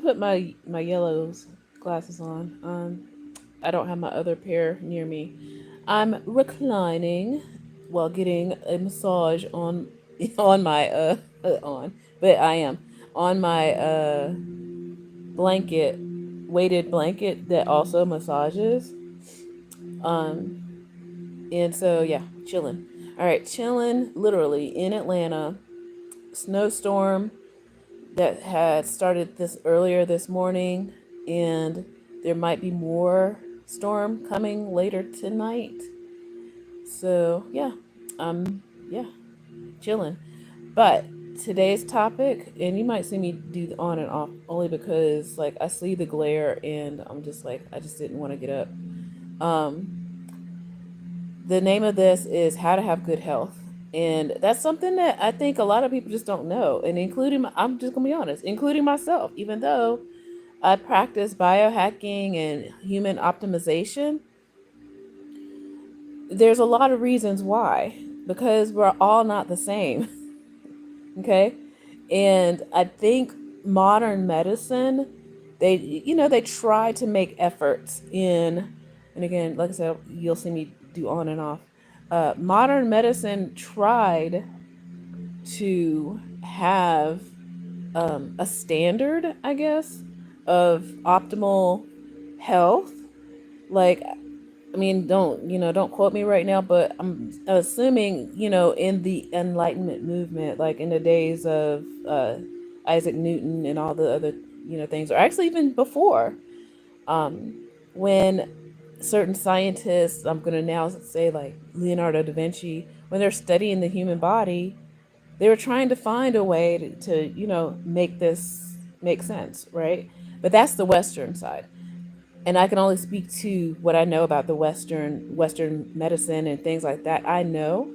put my yellow glasses on. I don't have my other pair near me. I'm reclining while getting a massage on on my on, but I am on my blanket, weighted blanket that also massages. Um, and so yeah, chilling. All right, chilling literally in Atlanta. Snowstorm that had started this earlier this morning, and there might be more storm coming later tonight. So yeah, chilling. But today's topic, and you might see me do the on and off only because like I see the glare and I'm just like I just didn't want to get up. Um, the name of this is How to Have Good Health. And that's something that I think a lot of people just don't know. And I'm just going to be honest, including myself, even though I practice biohacking and human optimization, there's a lot of reasons why. Because we're all not the same. Okay. And I think modern medicine, they try to make efforts in, and again, like I said, you'll see me do on and off. Modern medicine tried to have a standard, I guess, of optimal health. Like, I mean, don't quote me right now, but I'm assuming, in the Enlightenment movement, like in the days of Isaac Newton and all the other, things, or actually even before, um, when certain scientists, I'm going to now say like Leonardo da Vinci, when they're studying the human body, they were trying to find a way to make this make sense, right? But that's the Western side, and I can only speak to what I know about the Western medicine and things like that. I know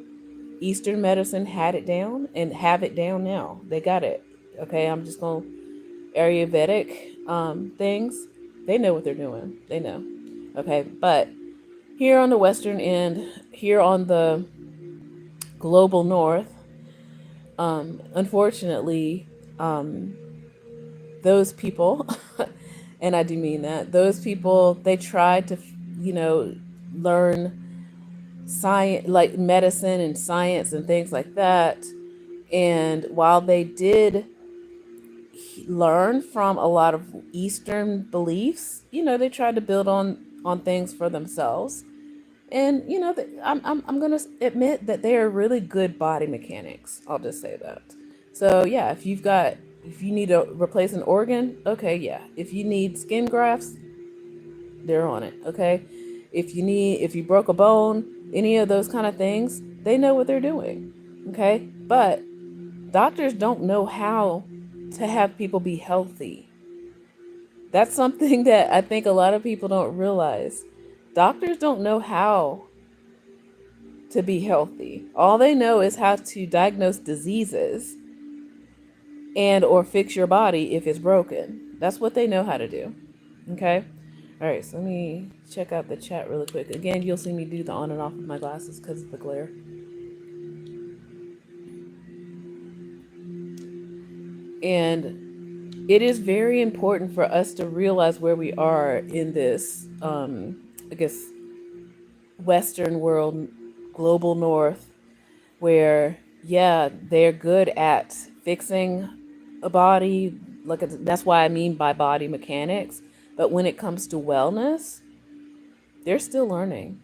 Eastern medicine had it down and have it down now. They got it. Okay, I'm just going Ayurvedic things. They know what they're doing. They know. Okay, but here on the Western end, here on the global North, unfortunately, um, those people, and I do mean that, those people, they tried to, learn science, like medicine and science and things like that. And while they did learn from a lot of Eastern beliefs, they tried to build on things for themselves. And I'm gonna admit that they are really good body mechanics. I'll just say that. So yeah, if you need to replace an organ, okay, yeah. If you need skin grafts, they're on it. Okay, if you broke a bone, any of those kind of things, they know what they're doing. Okay, but doctors don't know how to have people be healthy. That's something that I think a lot of people don't realize. Doctors don't know how to be healthy. All they know is how to diagnose diseases and or fix your body if it's broken. That's what they know how to do. Okay? All right, so let me check out the chat really quick. Again, you'll see me do the on and off of my glasses because of the glare. And it is very important for us to realize where we are in this, I guess, Western world, global North, where yeah, they're good at fixing a body. That's why I mean by body mechanics. But when it comes to wellness, they're still learning.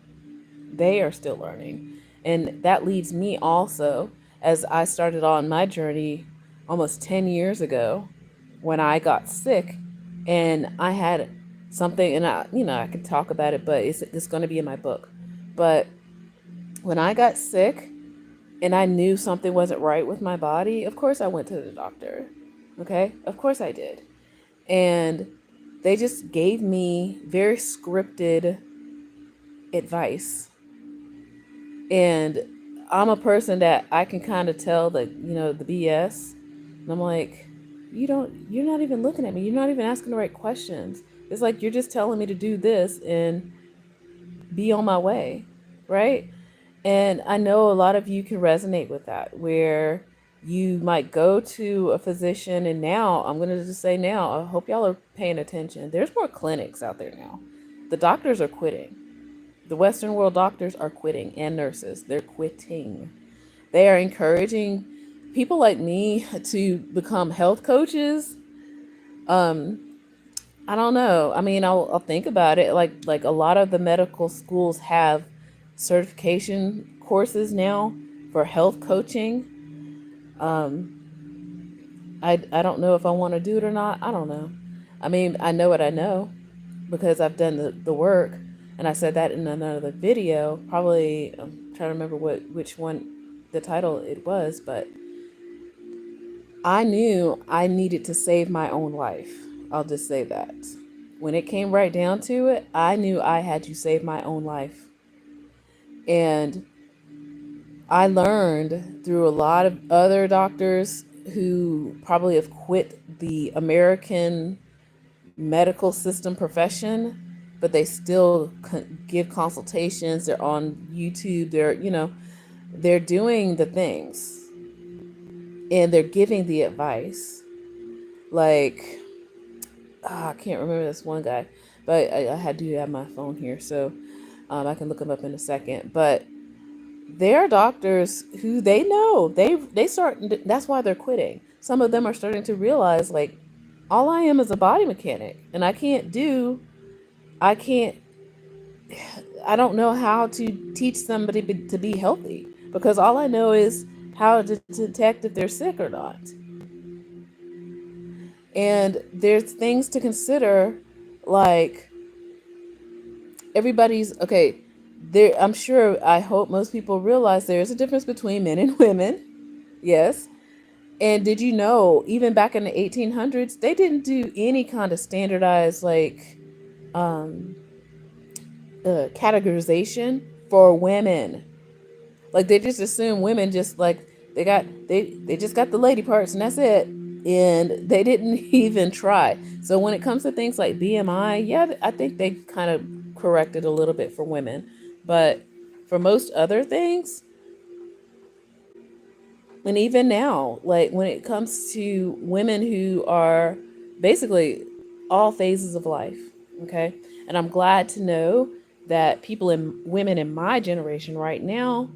They are still learning. And that leads me also, as I started on my journey almost 10 years ago when I got sick and I had something, and I could talk about it, but it's going to be in my book. But when I got sick, and I knew something wasn't right with my body, of course I went to the doctor. Okay? Of course I did. And they just gave me very scripted advice. And I'm a person that I can kind of tell the BS. And I'm like, you're not even looking at me. You're not even asking the right questions. It's like you're just telling me to do this and be on my way. Right? And I know a lot of you can resonate with that, where You might go to a physician, and now I'm going to just say now, I hope y'all are paying attention. There's more clinics out there now. The doctors are quitting. The Western world doctors are quitting, and nurses. They're quitting. They are encouraging people like me to become health coaches. Um, I don't know. I mean, I'll think about it. Like a lot of the medical schools have certification courses now for health coaching. Um, I don't know if I want to do it or not. I don't know. I mean, I know what I know because I've done the work, and I said that in another video. Probably I'm trying to remember which one the title it was, but I knew I needed to save my own life. I'll just say that. When it came right down to it, I knew I had to save my own life. And I learned through a lot of other doctors who probably have quit the American medical system profession, but they still give consultations. They're on YouTube. They're doing the things and they're giving the advice. Like, I can't remember this one guy, but I had to have my phone here, so I can look him up in a second. But there are doctors who they know they start. That's why they're quitting. Some of them are starting to realize, like, all I am is a body mechanic, and I can't. I don't know how to teach somebody to be healthy because all I know is how to detect if they're sick or not. And there's things to consider, like everybody's okay. There, I'm sure. I hope most people realize there is a difference between men and women. Yes. And did you know, even back in the 1800s, they didn't do any kind of standardized um, categorization for women. Like they just assume women just like they just got the lady parts and that's it. And they didn't even try. So when it comes to things like BMI, yeah, I think they kind of corrected a little bit for women. But for most other things, and even now, like when it comes to women who are basically all phases of life, okay? And I'm glad to know that women in my generation right now,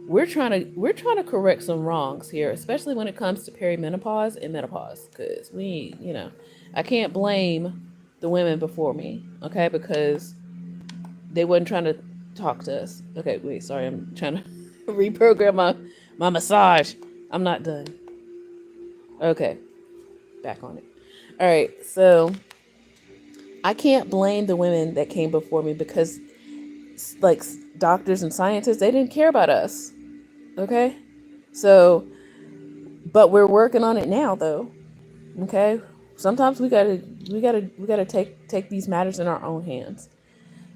we're trying to correct some wrongs here, especially when it comes to perimenopause and menopause, because I can't blame the women before me, okay? Because they wasn't trying to talk to us. Okay, wait, sorry, I'm trying to reprogram my massage. I'm not done. Okay, back on it. All right, so I can't blame the women that came before me because, like, doctors and scientists, they didn't care about us. Okay, so but we're working on it now, though. Okay, sometimes we gotta take these matters in our own hands.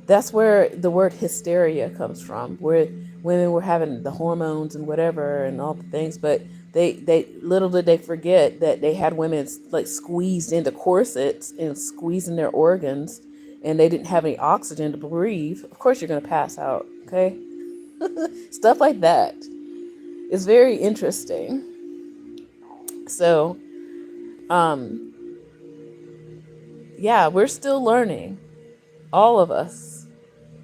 That's where the word hysteria comes from, where women were having the hormones and whatever and all the things, but they little did they forget that they had women like squeezed into corsets and squeezing their organs, and they didn't have any oxygen to breathe. Of course, you're gonna pass out. Okay, stuff like that is very interesting. So, um, yeah, we're still learning, all of us.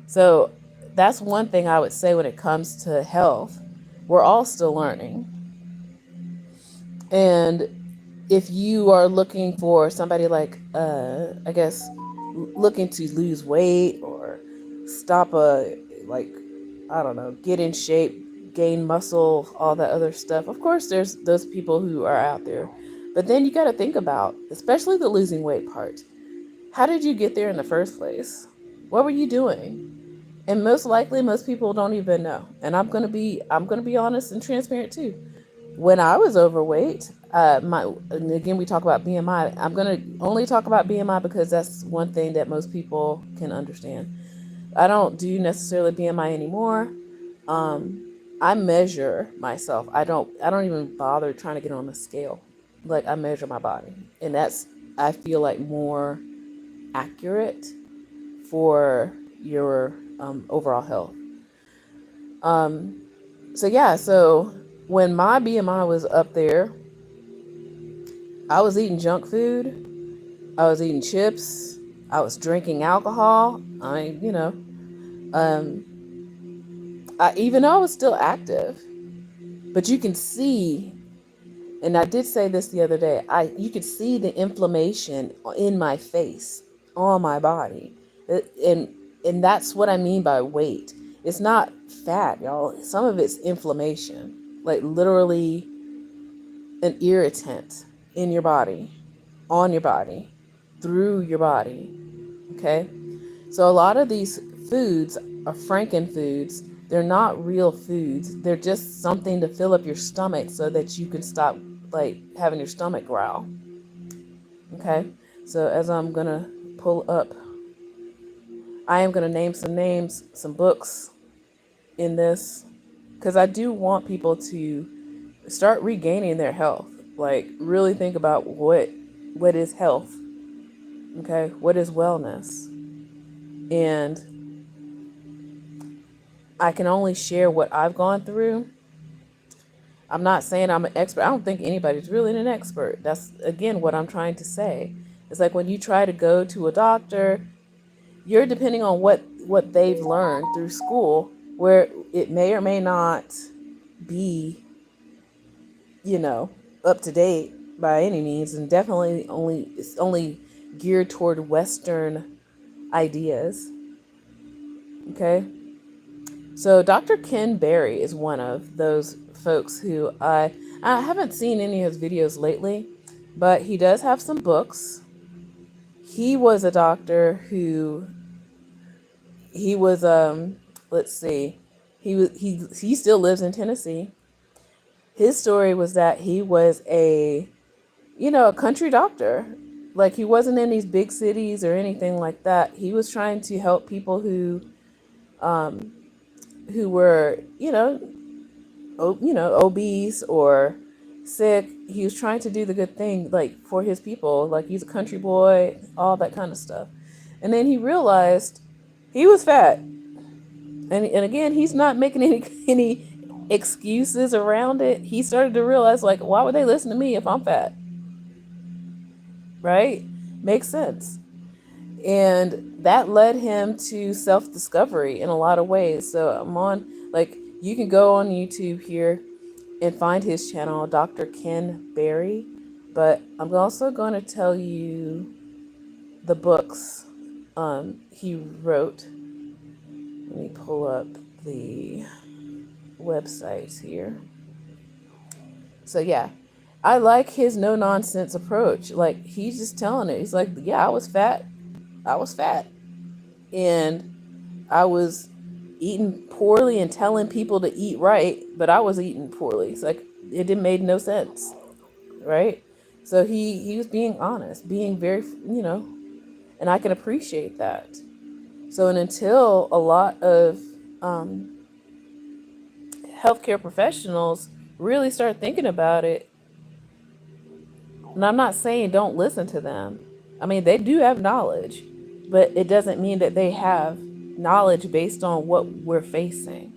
So that's one thing I would say when it comes to health. We're all still learning. And if you are looking for somebody like, I guess, looking to lose weight or stop like, I don't know, get in shape, gain muscle, all that other stuff, of course, there's those people who are out there. But then you got to think about, especially the losing weight part. How did you get there in the first place? What were you doing? And most likely most people don't even know. And I'm gonna be honest and transparent too. When I was overweight, my and again we talk about BMI. I'm gonna only talk about BMI because that's one thing that most people can understand. I don't do necessarily BMI anymore. um I measure myself. I don't even bother trying to get on the scale. Like, I measure my body, and that's, I feel like, more accurate for your overall health. Um, so yeah, so When my BMI was up there, I was eating junk food. I was eating chips. I was drinking alcohol. Um, even though I was still active, but you can see, and I did say this the other day, you could see the inflammation in my face, on my body. And that's what I mean by weight. It's not fat, y'all. Some of it's inflammation, like literally an irritant in your body, on your body, through your body. Okay? So a lot of these foods are franken foods. They're not real foods. They're just something to fill up your stomach so that you can stop like having your stomach growl. Okay? So as I'm going to pull up, I am going to name some names, some books in this, because I do want people to start regaining their health. Like really think about what is health. Okay? What is wellness? And I can only share what I've gone through. I'm not saying I'm an expert. I don't think anybody's really an expert. That's again what I'm trying to say. It's like when you try to go to a doctor, you're depending on what they've learned through school, where it may or may not be, you know, up to date by any means, and definitely it's only geared toward Western ideas. Okay. So Dr. Ken Berry is one of those folks who I haven't seen any of his videos lately, but he does have some books. He was a doctor who he was let's see. He still lives in Tennessee. His story was that he was a country doctor. Like he wasn't in these big cities or anything like that. He was trying to help people um who were, obese or sick. He was trying to do the good thing, like for his people. Like he's a country boy, all that kind of stuff. And then he realized he was fat, and again, he's not making any excuses around it. He started to realize, like, why would they listen to me if I'm fat? Right? Makes sense. And that led him to self discovery in a lot of ways. So I'm on, like, you can go on YouTube here and find his channel, Dr. Ken Berry. But I'm also going to tell you the books he wrote. Let me pull up the websites here. So, yeah, I like his no nonsense approach. Like, he's just telling it. He's like, yeah, I was fat. I was fat. And I was eating poorly and telling people to eat right, but I was eating poorly. It's like it didn't made no sense, right? So he was being honest, being very, and I can appreciate that. So and until a lot of healthcare professionals really start thinking about it, and I'm not saying don't listen to them. I mean, they do have knowledge, but it doesn't mean that they have knowledge based on what we're facing.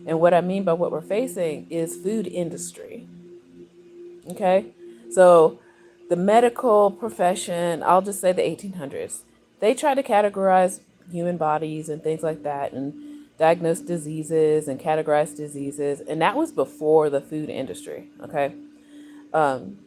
And what I mean by what we're facing is food industry. Okay? So the medical profession, I'll just say the 1800s, they tried to categorize human bodies and things like that and diagnose diseases and categorize diseases. And that was before the food industry. Okay? Um,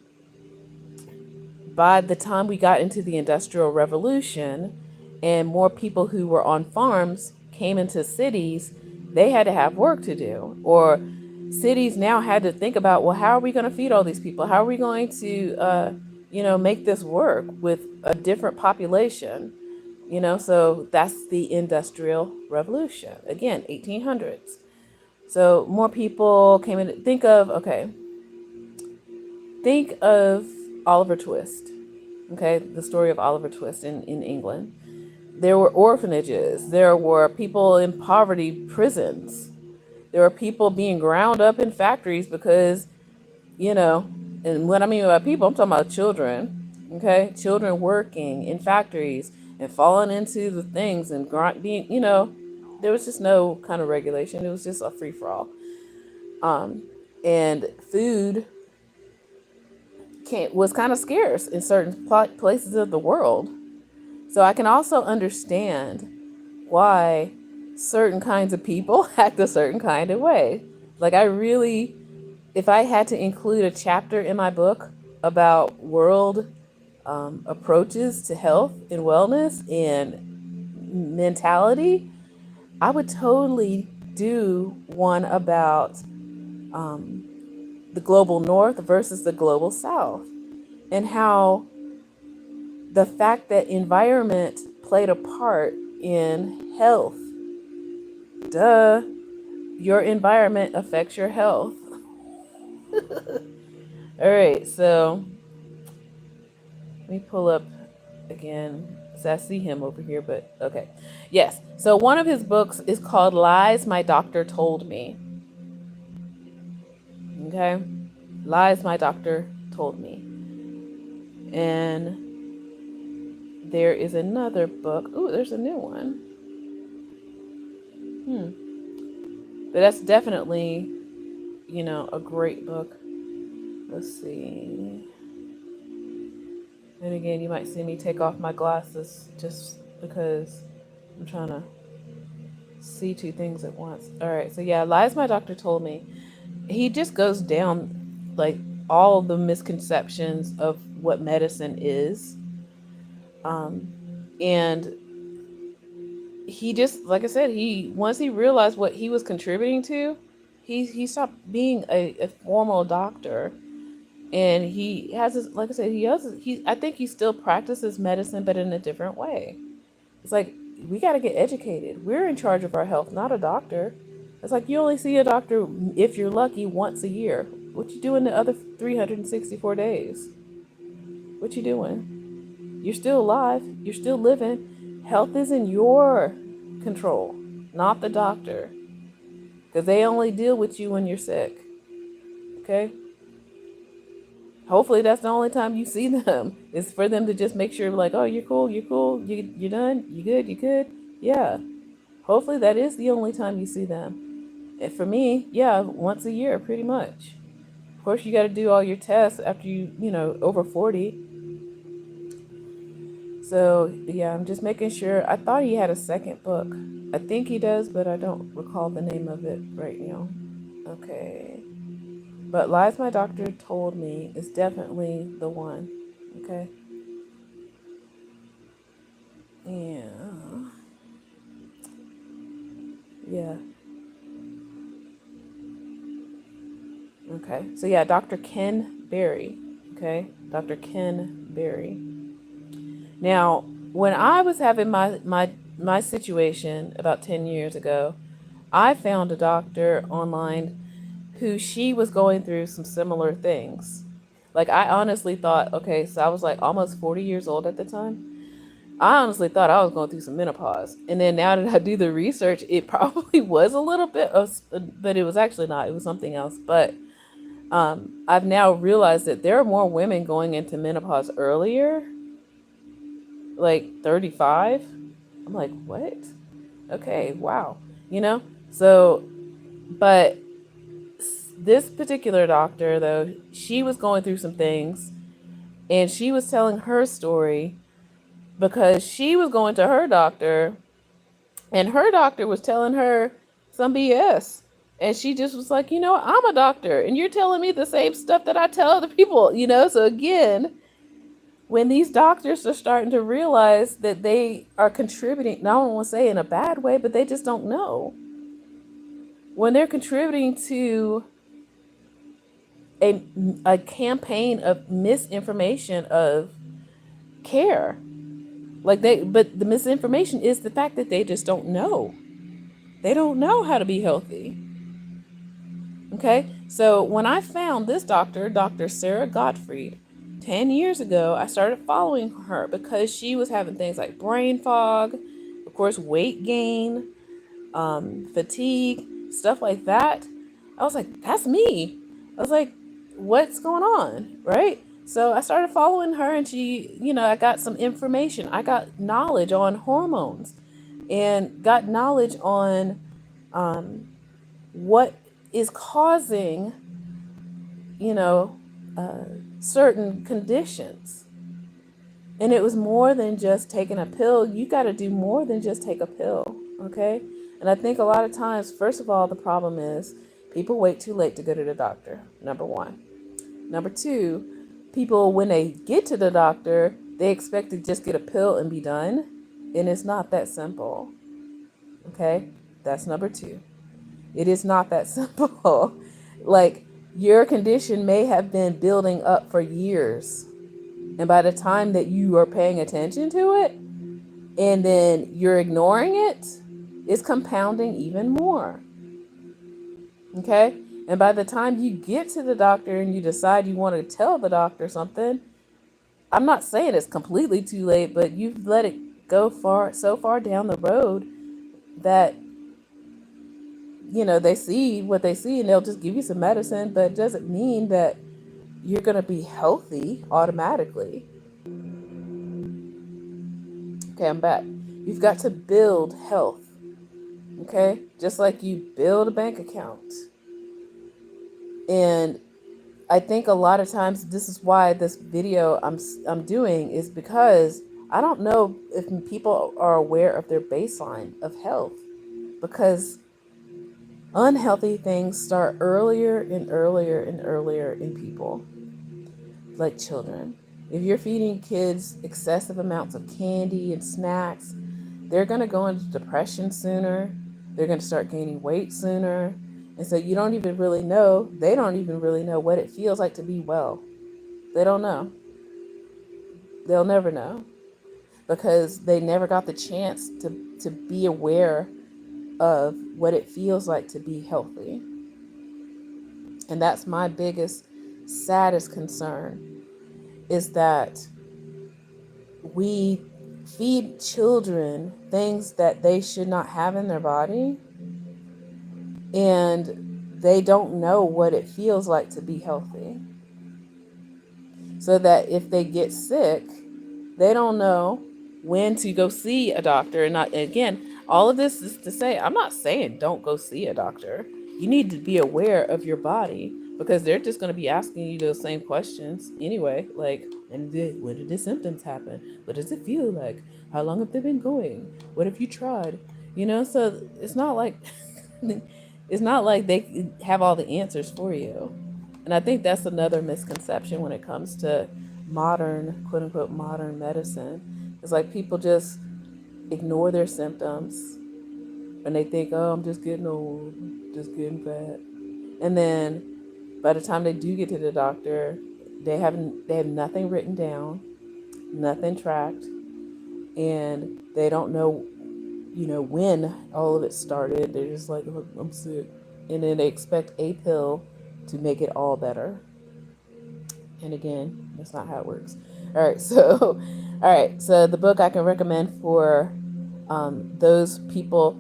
by the time we got into the Industrial Revolution and more people who were on farms came into cities, they had to have work to do. Or cities now had to think about, well, how are we going to feed all these people? How are we going to, make this work with a different population? So that's the Industrial Revolution. Again, 1800s. So more people came in. Think of Oliver Twist. Okay, the story of Oliver Twist in England. There were orphanages. There were people in poverty prisons. There were people being ground up in factories because, you know, and what I mean by people, I'm talking about children. Okay, children working in factories and falling into the things and being, there was just no kind of regulation. It was just a free for all. and food was kind of scarce in certain places of the world. So I can also understand why certain kinds of people act a certain kind of way. Like, I really, if I had to include a chapter in my book about world approaches to health and wellness and mentality, I would totally do one about the global north versus the global south, and how the fact that environment played a part in health. Duh, your environment affects your health. All right, so let me pull up again. So I see him over here, but okay. Yes, so one of his books is called Lies My Doctor Told Me. Okay, Lies My Doctor Told Me. And there is another book. Ooh, there's a new one. But that's definitely, a great book. Let's see. And again, you might see me take off my glasses just because I'm trying to see two things at once. All right, so yeah, Lies My Doctor Told Me. He just goes down like all the misconceptions of what medicine is. And he just, like I said, once he realized what he was contributing to, he stopped being a formal doctor, and he has his, like I said, I think he still practices medicine, but in a different way. It's like, we got to get educated. We're in charge of our health, not a doctor. It's like, you only see a doctor, if you're lucky, once a year. What you doing the other 364 days? What you doing? You're still alive. You're still living. Health is in your control, not the doctor, because they only deal with you when you're sick. Okay? Hopefully that's the only time you see them. Is for them to just make sure, like, oh, you're cool, you're done, you good, you good. Yeah. Hopefully that is the only time you see them. And for me, yeah, once a year, pretty much. Of course, you got to do all your tests after over 40. So yeah, I'm just making sure. I thought he had a second book. I think he does, but I don't recall the name of it right now. Okay. But Lies My Doctor Told Me is definitely the one. Okay. Yeah. Yeah. Okay. So yeah, Dr. Ken Berry. Okay. Dr. Ken Berry. Now, when I was having my situation about 10 years ago, I found a doctor online who she was going through some similar things. Like, I honestly thought, okay, so I was like almost 40 years old at the time. I honestly thought I was going through some menopause. And then now that I do the research, it probably was a little bit of, but it was actually not. It was something else. But I've now realized that there are more women going into menopause earlier, like 35. I'm like, what? Okay, wow. You know? So, but this particular doctor, though, she was going through some things, and she was telling her story because she was going to her doctor, and her doctor was telling her some BS. And she just was like, I'm a doctor, and you're telling me the same stuff that I tell other people. So again, when these doctors are starting to realize that they are contributing, not I want to say in a bad way, but they just don't know. When they're contributing to a campaign of misinformation of care, but the misinformation is the fact that they just don't know. They don't know how to be healthy. Okay, so when I found this doctor, Dr. Sarah Gottfried, 10 years ago, I started following her because she was having things like brain fog, of course, weight gain, fatigue, stuff like that. I was like, that's me. I was like, what's going on? Right? So I started following her, and I got some information. I got knowledge on hormones and got knowledge on what is causing you know, certain conditions. And it was more than just taking a pill. You got to do more than just take a pill, okay? And I think a lot of times, first of all, the problem is people wait too late to go to the doctor, number one. Number two, people, when they get to the doctor, they expect to just get a pill and be done. And it's not that simple, okay? That's number two. It is not that simple. Like, your condition may have been building up for years. And by the time that you are paying attention to it and then you're ignoring it, it's compounding even more. Okay? And by the time you get to the doctor and you decide you want to tell the doctor something, I'm not saying it's completely too late, but you've let it go so far down the road that, they see what they see and they'll just give you some medicine, but it doesn't mean that you're going to be healthy automatically. Okay, I'm back. You've got to build health. Okay? Just like you build a bank account. And I think a lot of times this is why this video I'm doing is because I don't know if people are aware of their baseline of health, because unhealthy things start earlier and earlier and earlier in people, like children. If you're feeding kids excessive amounts of candy and snacks, they're going to go into depression sooner. They're going to start gaining weight sooner. And so they don't even really know what it feels like to be well. They don't know. They'll never know, because they never got the chance to be aware of what it feels like to be healthy. And that's my biggest, saddest concern, is that we feed children things that they should not have in their body, and they don't know what it feels like to be healthy. So that if they get sick, they don't know when to go see a doctor. And again, all of this is to say, I'm not saying don't go see a doctor. You need to be aware of your body, because they're just going to be asking you those same questions anyway. Like, when did the symptoms happen? What does it feel like? How long have they been going? What have you tried? So it's not like it's not like they have all the answers for you. And I think that's another misconception when it comes to modern, quote unquote, modern medicine. It's like people just ignore their symptoms and they think, oh, I'm just getting old, just getting fat. And then by the time they do get to the doctor, they have nothing written down, nothing tracked, and they don't know, when all of it started. They're just like, oh, I'm sick. And then they expect a pill to make it all better. And again, that's not how it works. All right, so the book I can recommend for those people,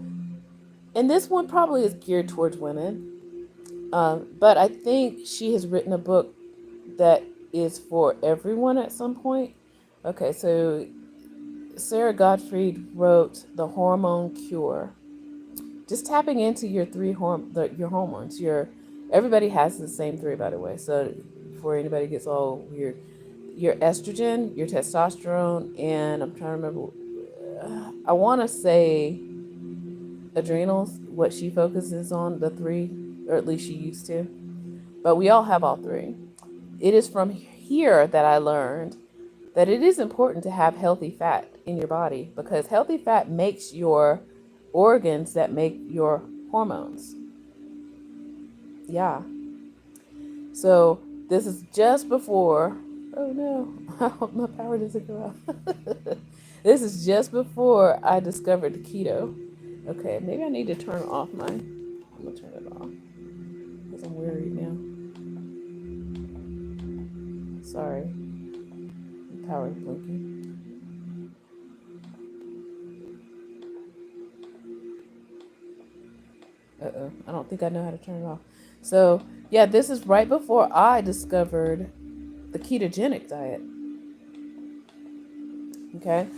and this one probably is geared towards women, but I think she has written a book that is for everyone at some point. Okay, so Sarah Gottfried wrote The Hormone Cure. Just tapping into your your hormones. Everybody has the same three, by the way. So before anybody gets all weird, your estrogen, your testosterone, and I'm trying to remember. I want to say adrenals. What she focuses on, the three, or at least she used to. But we all have all three. It is from here that I learned that it is important to have healthy fat in your body, because healthy fat makes your organs that make your hormones. Yeah. So this is just before, oh no, I hope my power doesn't go out. This is just before I discovered keto. Okay, maybe I need to turn off I'm gonna turn it off because I'm worried now. Sorry, the power is blinking. I don't think I know how to turn it off. So yeah, this is right before I discovered the ketogenic diet. Okay.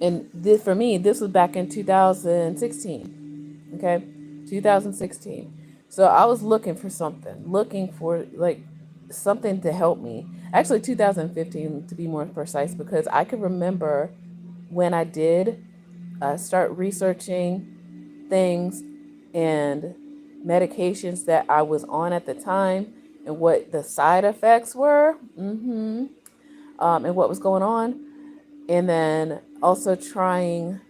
And this, for me, this was back in 2016. Okay. 2016. So I was looking for something, looking for, like, something to help me. Actually, 2015 to be more precise, because I could remember when I did start researching things and medications that I was on at the time and what the side effects were, and what was going on. And then also trying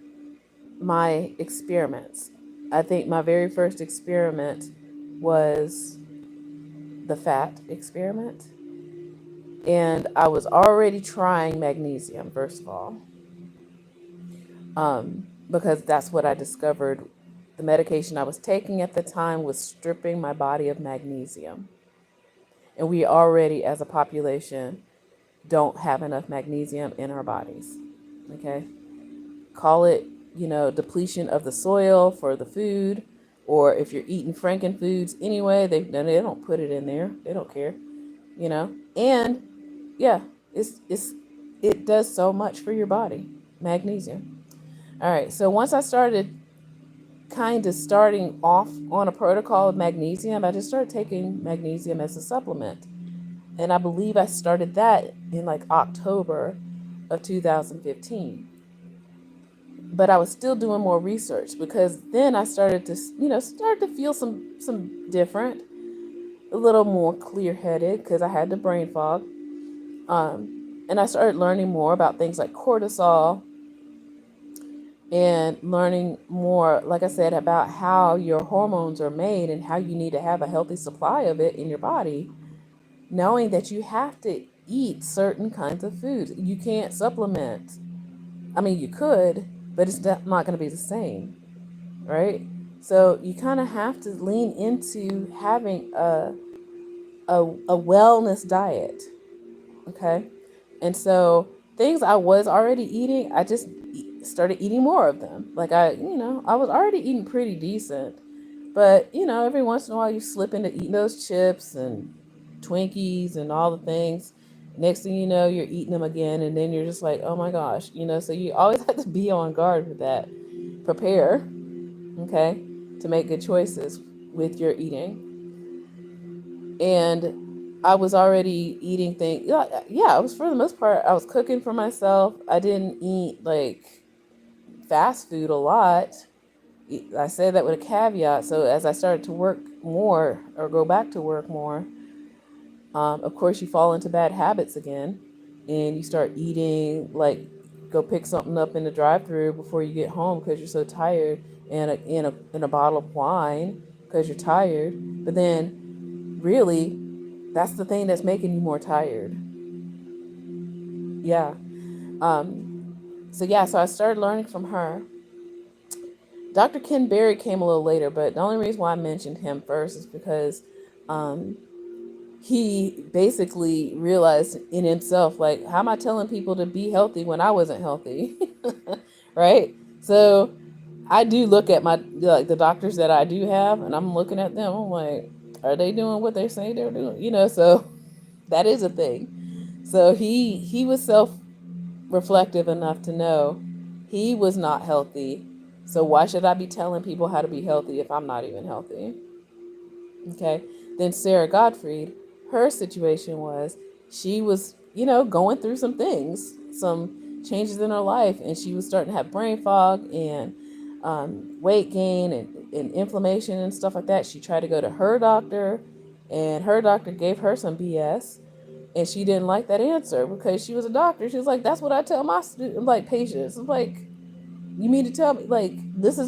my experiments. I think my very first experiment was the fat experiment. And I was already trying magnesium, first of all, because that's what I discovered. The medication I was taking at the time was stripping my body of magnesium. And we already, as a population, don't have enough magnesium in our bodies. Okay? Call it, depletion of the soil for the food, or if you're eating Franken foods anyway, they don't put it in there. They don't care, And yeah, it does so much for your body, magnesium. All right, so once I started starting off on a protocol of magnesium, I just started taking magnesium as a supplement. And I believe I started that in like October of 2015. But I was still doing more research, because then I started to, start to feel some different, a little more clear-headed, because I had the brain fog. And I started learning more about things like cortisol, and learning more, like I said, about how your hormones are made and how you need to have a healthy supply of it in your body, knowing that you have to eat certain kinds of foods. You can't supplement. I mean, you could, but it's not going to be the same, right? So you kind of have to lean into having a wellness diet, okay? And so things I was already eating, I just started eating more of them. Like I was already eating pretty decent, but every once in a while you slip into eating those chips and Twinkies and all the things. Next thing you know, you're eating them again, and then you're just like, oh my gosh, So you always have to be on guard with that. Prepare, okay, to make good choices with your eating. And I was already eating things. Yeah, I was, for the most part, I was cooking for myself. I didn't eat like fast food a lot. I say that with a caveat. So as I started to work more, or go back to work more, of course you fall into bad habits again, and you start eating, like, go pick something up in the drive-through before you get home because you're so tired, and in a bottle of wine because you're tired. But then really, that's the thing that's making you more tired. Yeah. So I started learning from her. Dr. Ken Berry came a little later, but the only reason why I mentioned him first is because he basically realized in himself, like, how am I telling people to be healthy when I wasn't healthy? Right? So I do look at the doctors that I do have, and I'm looking at them. I'm like, are they doing what they're saying they're doing? So that is a thing. So he was self-reflective enough to know he was not healthy. So why should I be telling people how to be healthy if I'm not even healthy? Okay. Then Sarah Gottfried, her situation was, she was, going through some things, some changes in her life, and she was starting to have brain fog and weight gain and inflammation and stuff like that. She tried to go to her doctor, and her doctor gave her some BS, and she didn't like that answer because she was a doctor. She was like, "That's what I tell my patients." I'm like, "You mean to tell me like this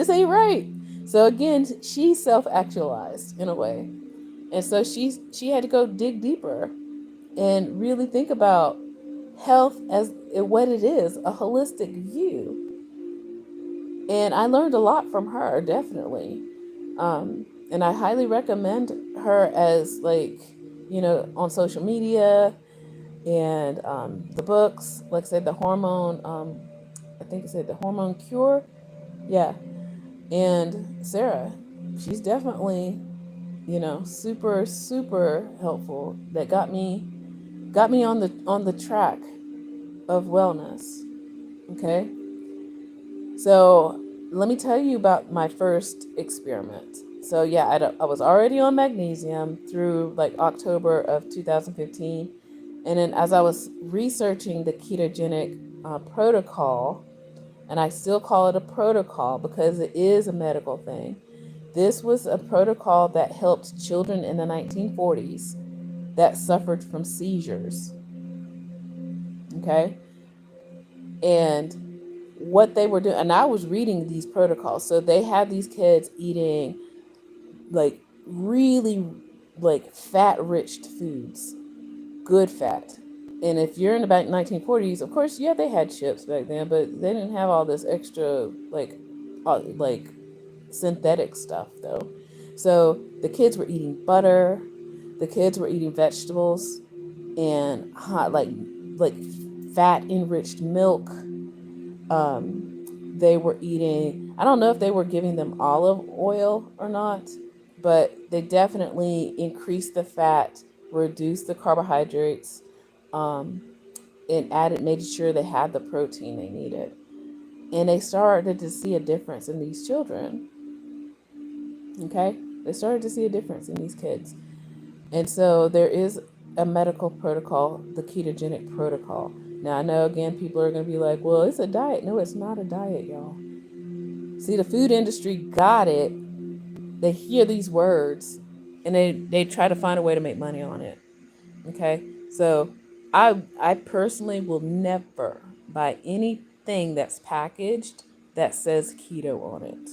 ain't right?" So again, she self-actualized in a way. And so she had to go dig deeper and really think about health as what it is, a holistic view. And I learned a lot from her, definitely. And I highly recommend her as, like, on social media, and the books, like I said, the hormone, I think it said The Hormone Cure. Yeah. And Sarah, she's definitely, super, super helpful. That got me on the track of wellness. Okay. So let me tell you about my first experiment. So yeah, I was already on magnesium through like October of 2015. And then as I was researching the ketogenic protocol, and I still call it a protocol because it is a medical thing. This was a protocol that helped children in the 1940s that suffered from seizures. Okay. And what they were doing, and I was reading these protocols. So they had these kids eating like really like fat rich foods, good fat. And if you're in the back 1940s, of course, yeah, they had chips back then, but they didn't have all this extra like synthetic stuff though. So the kids were eating butter, the kids were eating vegetables and hot like fat enriched milk. They were eating, I don't know if they were giving them olive oil or not, but they definitely increased the fat, reduced the carbohydrates, um, and made sure they had the protein they needed. And they started to see a difference in these children. Okay? They started to see a difference in these kids. And so there is a medical protocol, the ketogenic protocol. Now, I know again, people are going to be like, well, it's a diet. No, it's not a diet, y'all. See, the food industry got it. They hear these words and they try to find a way to make money on it. Okay? So I personally will never buy anything that's packaged that says keto on it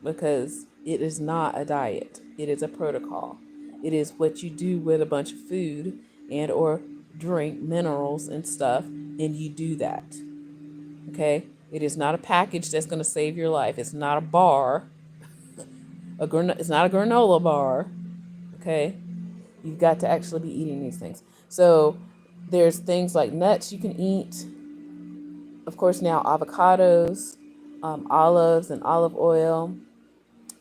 because it is not a diet. It is a protocol. It is what you do with a bunch of food and or drink minerals and stuff, and you do that. Okay? It is not a package that's going to save your life. It's not a bar. It's not a granola bar. Okay? You've got to actually be eating these things. So there's things like nuts you can eat. Of course, now avocados, olives and olive oil.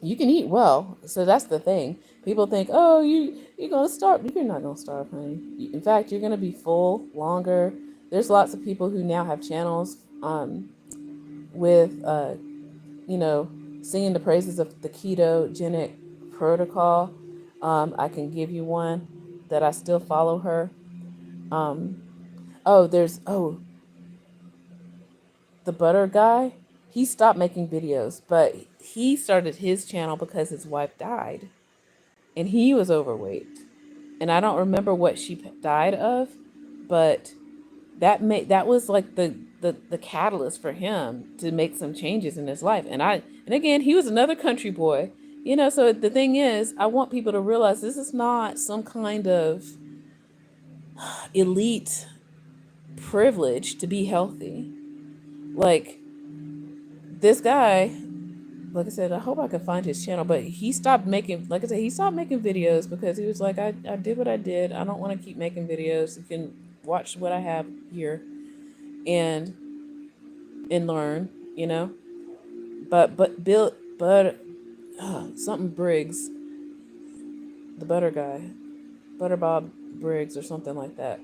You can eat well. So that's the thing. People think, oh, you're gonna starve. You're not gonna starve, honey. In fact, you're gonna be full longer. There's lots of people who now have channels with you know, singing the praises of the ketogenic protocol. I can give you one that I still follow her. Um, the butter guy. He stopped making videos, but he started his channel because his wife died, and he was overweight. And I don't remember what she died of, but that was like the catalyst for him to make some changes in his life. And again, he was another country boy, you know. So the thing is, I want people to realize this is not some kind of elite privilege to be healthy. Like this guy, like I said, I hope I can find his channel, but he stopped making, like I said, he stopped making videos because he was like, I did what I did. I don't want to keep making videos. You can watch what I have here and learn, you know. But Bill, but something Briggs, the butter guy, Butter Bob Briggs or something like that.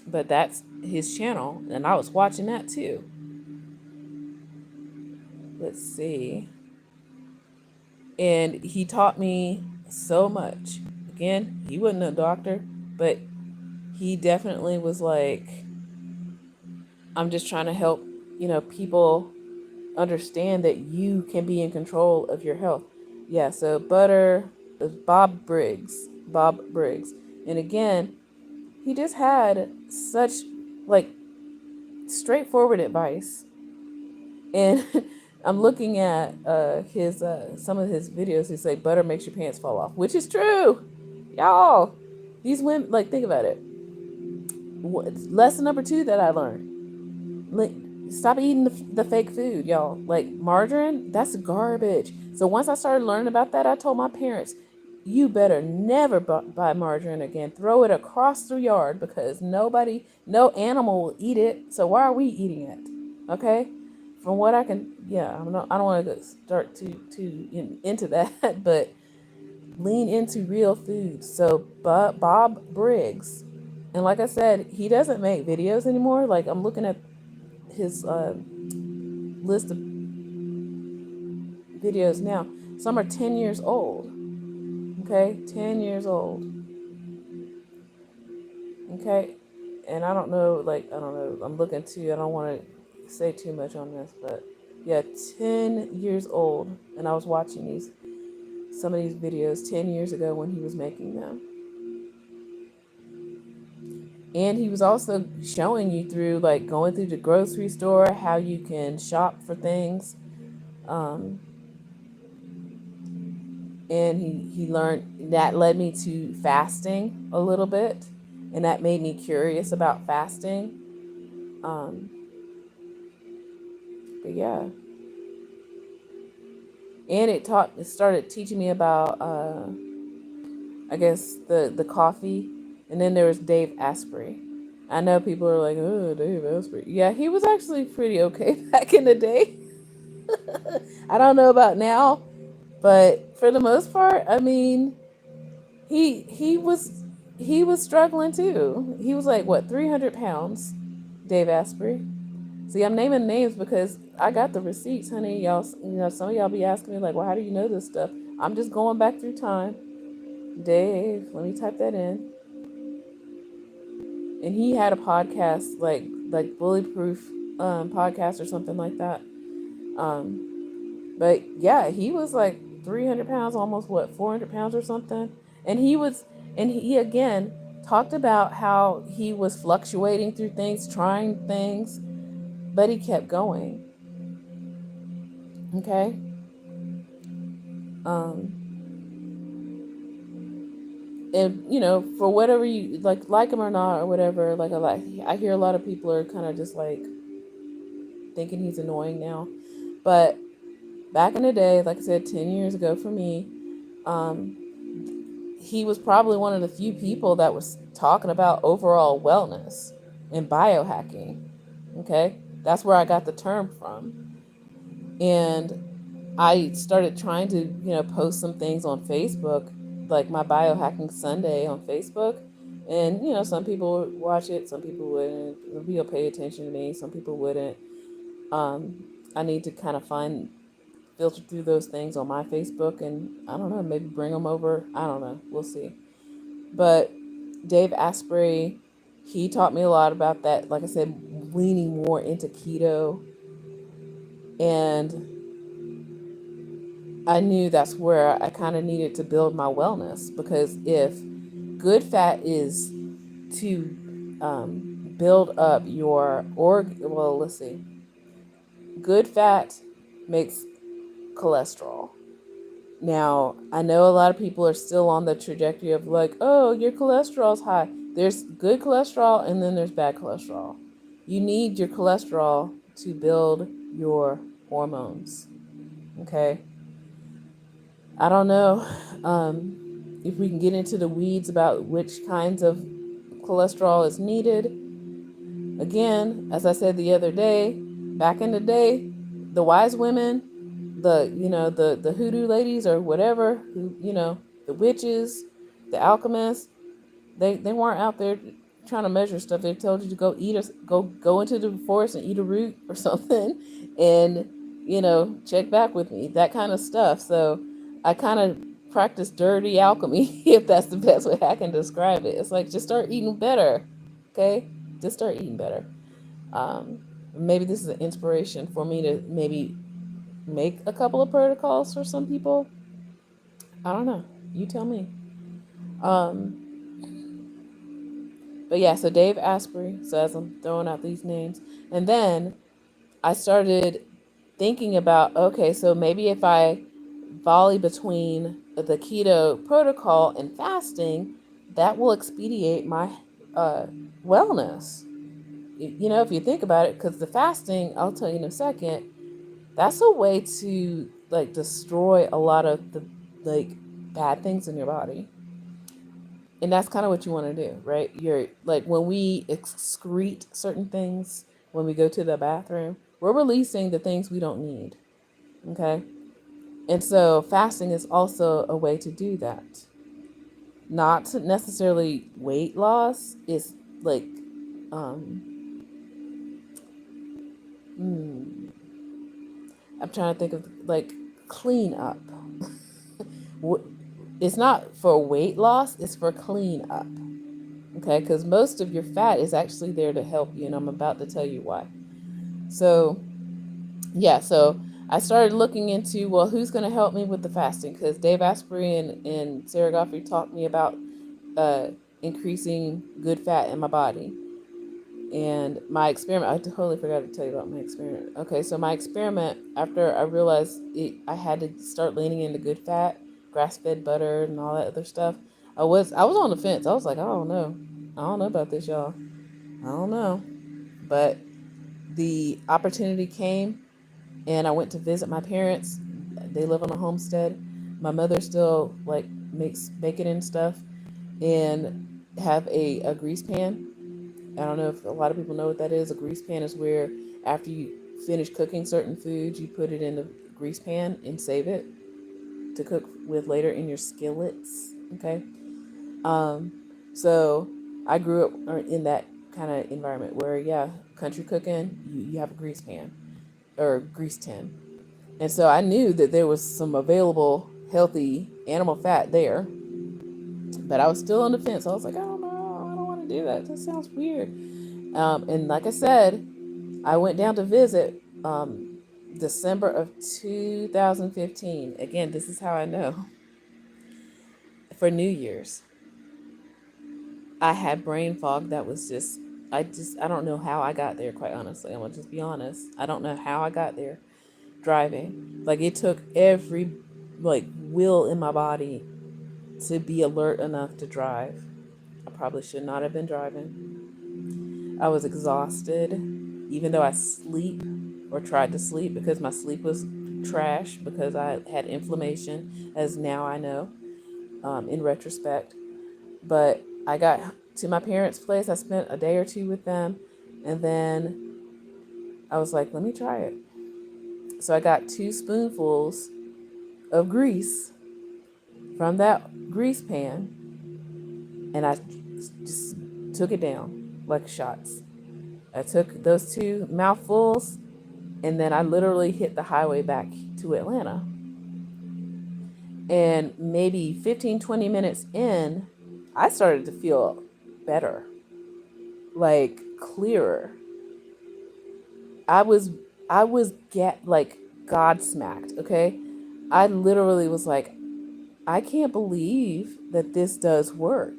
But that's his channel, and I was watching that too. Let's see. And he taught me so much. Again, he wasn't a doctor, but he definitely was like, I'm just trying to help, you know, people understand that you can be in control of your health. Yeah, so Bob Briggs. Bob Briggs. And again, he just had such like straightforward advice. And I'm looking at his some of his videos. He say butter makes your pants fall off, which is true, y'all. These women, like, think about it. Lesson number 2 that I learned: like, stop eating the fake food, y'all. Like margarine, that's garbage. So once I started learning about that, I told my parents, you better never buy margarine again. Throw it across the yard because no animal will eat it. So why are we eating it? Okay. From what I can, yeah, I don't want to start into that, but lean into real food. So Bob Briggs, and like I said, he doesn't make videos anymore. Like I'm looking at his list of videos now. Some are 10 years old. Okay, 10 years old. Okay, and I don't know, I don't know, I'm looking to, I don't want to say too much on this, but yeah, 10 years old. And I was watching some of these videos 10 years ago when he was making them. And he was also showing you through, like, going through the grocery store, how you can shop for things. Um, and he learned that led me to fasting a little bit. And that made me curious about fasting. Um, but yeah. And it started teaching me about, I guess, the coffee. And then there was Dave Asprey. I know people are like, oh, Dave Asprey. Yeah, he was actually pretty okay back in the day. I don't know about now, but for the most part, I mean, he was struggling too. He was like, what, 300 pounds, Dave Asprey. See, I'm naming names because I got the receipts, honey. Y'all, some of y'all be asking me like, well, how do you know this stuff? I'm just going back through time. Dave, let me type that in. And he had a podcast, like Bullyproof podcast or something like that. But yeah, he was like 300 pounds, almost what, 400 pounds or something. And he again talked about how he was fluctuating through things, trying things, but he kept going. Okay. Um, and for whatever you like him or not or whatever, I hear a lot of people are kind of just like thinking he's annoying now, but back in the day, like I said, 10 years ago for me, um, he was probably one of the few people that was talking about overall wellness and biohacking. Okay, that's where I got the term from. And I started trying to, post some things on Facebook, like my Biohacking Sunday on Facebook. And, some people would watch it, some people wouldn't. Some people pay attention to me, some people wouldn't. I need to kind of filter through those things on my Facebook and I don't know, maybe bring them over. I don't know. We'll see. But Dave Asprey, he taught me a lot about that. Like I said, leaning more into keto. And I knew that's where I kind of needed to build my wellness, because if good fat is to build up your well, let's see, good fat makes cholesterol. Now, I know a lot of people are still on the trajectory of like, oh, your cholesterol's high. There's good cholesterol and then there's bad cholesterol. You need your cholesterol to build your hormones. Okay. I don't know if we can get into the weeds about which kinds of cholesterol is needed. Again, as I said the other day, back in the day, the wise women, the hoodoo ladies or whatever, the witches, the alchemists, they weren't out there trying to measure stuff. They told you to go into the forest and eat a root or something, and check back with me, that kind of stuff. So I kind of practice dirty alchemy, if that's the best way I can describe it. It's like, just start eating better, okay? Just start eating better. Maybe this is an inspiration for me to maybe make a couple of protocols for some people. I don't know. You tell me. Um, but yeah, so Dave Asprey, so as I'm throwing out these names. And then I started thinking about, okay, so maybe if I volley between the keto protocol and fasting, that will expedite my uh, wellness. If you think about it, because the fasting, I'll tell you in a second, that's a way to like destroy a lot of the like bad things in your body. And that's kind of what you want to do, right? You're like, when we excrete certain things, when we go to the bathroom, we're releasing the things we don't need. Okay. And so fasting is also a way to do that. Not necessarily weight loss, it's like, um, I'm trying to think of like clean up. It's not for weight loss, it's for clean up. Okay, because most of your fat is actually there to help you, and I'm about to tell you why. So, yeah, so I started looking into, well, who's going to help me with the fasting? Because Dave Asprey and Sarah Godfrey taught me about uh, increasing good fat in my body. And my experiment, I totally forgot to tell you about my experiment. Okay, so my experiment, after I realized I had to start leaning into good fat, grass-fed butter, and all that other stuff, I was on the fence. I was like, I don't know about this, y'all. I don't know. But the opportunity came, and I went to visit my parents. They live on a homestead. My mother still like makes bacon and stuff, and have a grease pan. I don't know if a lot of people know what that is. A grease pan is where after you finish cooking certain foods, you put it in the grease pan and save it to cook with later in your skillets. Okay. Um, so I grew up in that kind of environment where, yeah, country cooking, you have a grease pan or grease tin. And so I knew that there was some available healthy animal fat there, but I was still on the fence. I was like, I don't know, I don't want to do that. That sounds weird. And like I said, I went down to visit December of 2015. Again, this is how I know. For New Year's, I had brain fog that was I don't know how I got there, quite honestly. I'm going to just be honest. I don't know how I got there driving. Like, it took every, like, will in my body to be alert enough to drive. I probably should not have been driving. I was exhausted, even though I sleep or tried to sleep because my sleep was trash because I had inflammation, as now I know, in retrospect. But I got to my parents' place. I spent a day or two with them, and then I was like, let me try it. So I got 2 spoonfuls of grease from that grease pan, and I just took it down like shots. I took those 2 mouthfuls, and then I literally hit the highway back to Atlanta. And maybe 15, 20 minutes in, I started to feel better, like clearer. I was I was get like godsmacked, okay? I literally was like, I can't believe that this does work.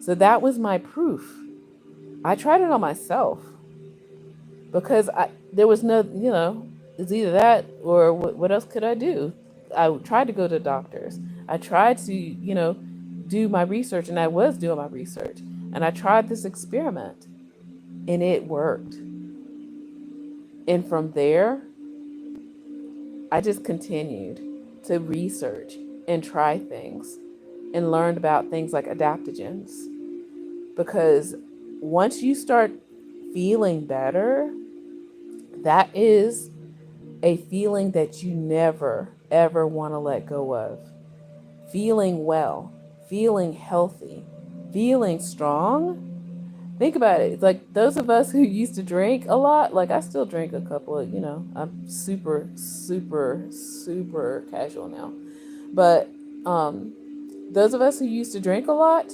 So that was my proof. I tried it on myself because there was no, it's either that or what else could I do? I tried to go to doctors. I tried to, do my research, and I was doing my research. And I tried this experiment, and it worked. And from there, I just continued to research and try things and learned about things like adaptogens. Because once you start feeling better, that is a feeling that you never, ever want to let go of. Feeling well, feeling healthy, feeling strong. Think about it. It's like those of us who used to drink a lot, like I still drink a couple of, I'm super, super, super casual now. But those of us who used to drink a lot,